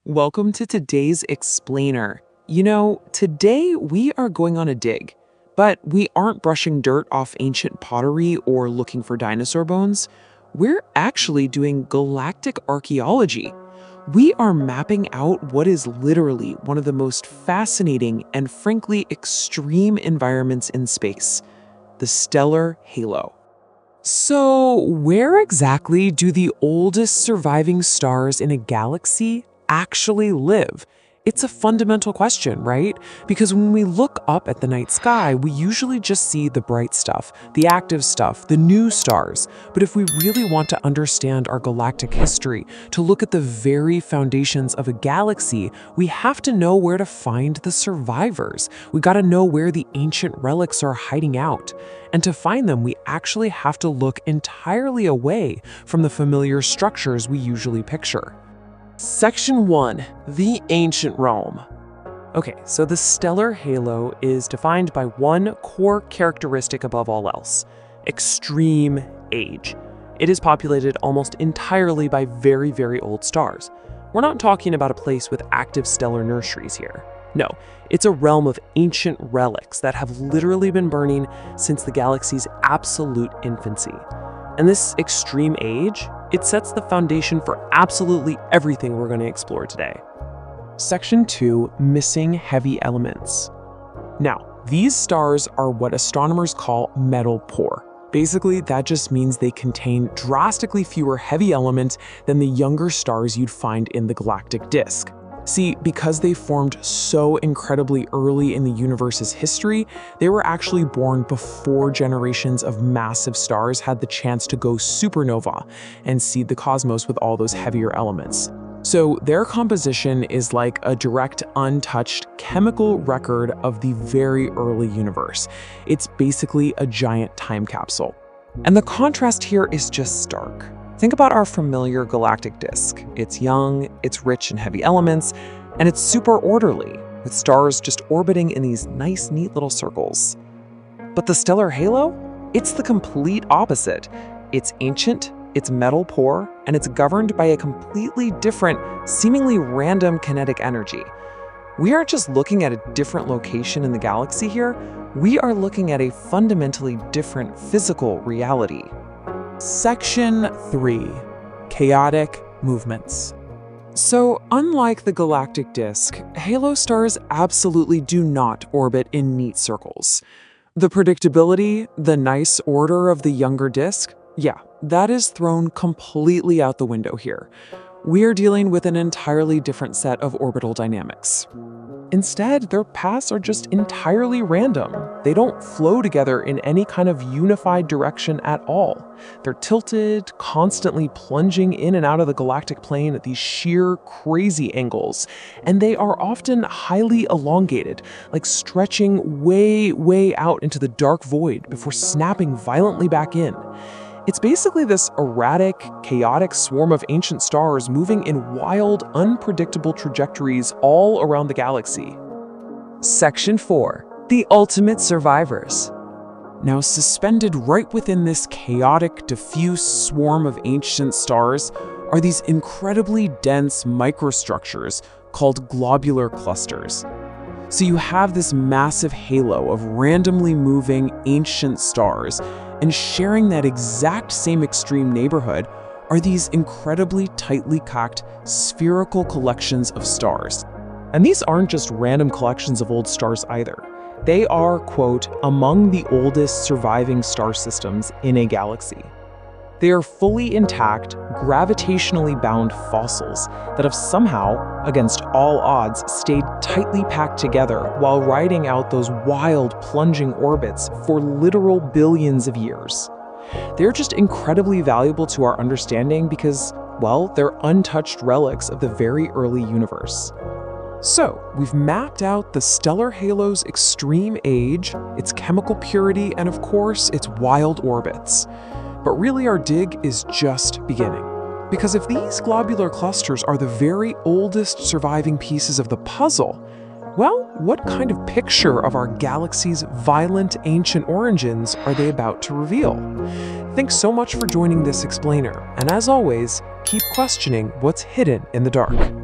Welcome to today's Explainer. Today we are going on a dig, but we aren't brushing dirt off ancient pottery or looking for dinosaur bones. We're actually doing galactic archaeology. We are mapping out what is literally one of the most fascinating and frankly extreme environments in space, the stellar halo. So, where exactly do the oldest surviving stars in a galaxy actually live? It's a fundamental question, right? Because when we look up at the night sky, we usually just see the bright stuff, the active stuff, the new stars. But if we really want to understand our galactic history, to look at the very foundations of a galaxy, we have to know where to find the survivors. We gotta know where the ancient relics are hiding out. And to find them, we actually have to look entirely away from the familiar structures we usually picture. Section 1. The Ancient Realm. Okay, so the stellar halo is defined by one core characteristic above all else: extreme age. It is populated almost entirely by very, very old stars. We're not talking about a place with active stellar nurseries here. No, it's a realm of ancient relics that have literally been burning since the galaxy's absolute infancy. And this extreme age, it sets the foundation for absolutely everything we're going to explore today. Section 2. Missing heavy elements. Now, these stars are what astronomers call metal poor. Basically, that just means they contain drastically fewer heavy elements than the younger stars you'd find in the galactic disk. See, because they formed so incredibly early in the universe's history, they were actually born before generations of massive stars had the chance to go supernova and seed the cosmos with all those heavier elements. So their composition is like a direct, untouched chemical record of the very early universe. It's basically a giant time capsule. And the contrast here is just stark. Think about our familiar galactic disk. It's young, it's rich in heavy elements, and it's super orderly, with stars just orbiting in these nice, neat little circles. But the stellar halo? It's the complete opposite. It's ancient, it's metal poor, and it's governed by a completely different, seemingly random kinetic energy. We aren't just looking at a different location in the galaxy here, we are looking at a fundamentally different physical reality. Section 3. Chaotic movements. So, unlike the galactic disk, halo stars absolutely do not orbit in neat circles. The predictability, the nice order of the younger disk, yeah, that is thrown completely out the window here. We are dealing with an entirely different set of orbital dynamics. Instead, their paths are just entirely random. They don't flow together in any kind of unified direction at all. They're tilted, constantly plunging in and out of the galactic plane at these sheer, crazy angles. And they are often highly elongated, like stretching way, way out into the dark void before snapping violently back in. It's basically this erratic, chaotic swarm of ancient stars moving in wild, unpredictable trajectories all around the galaxy. Section 4. The Ultimate Survivors. Now, suspended right within this chaotic, diffuse swarm of ancient stars are these incredibly dense microstructures called globular clusters. So you have this massive halo of randomly moving ancient stars, and sharing that exact same extreme neighborhood are these incredibly tightly packed spherical collections of stars. And these aren't just random collections of old stars either. They are, quote, among the oldest surviving star systems in a galaxy. They are fully intact, gravitationally bound fossils that have somehow, against all odds, stayed tightly packed together while riding out those wild, plunging orbits for literal billions of years. They're just incredibly valuable to our understanding because, well, they're untouched relics of the very early universe. So, we've mapped out the stellar halo's extreme age, its chemical purity, and of course, its wild orbits. But really, our dig is just beginning. Because if these globular clusters are the very oldest surviving pieces of the puzzle, well, what kind of picture of our galaxy's violent ancient origins are they about to reveal? Thanks so much for joining this explainer, and as always, keep questioning what's hidden in the dark.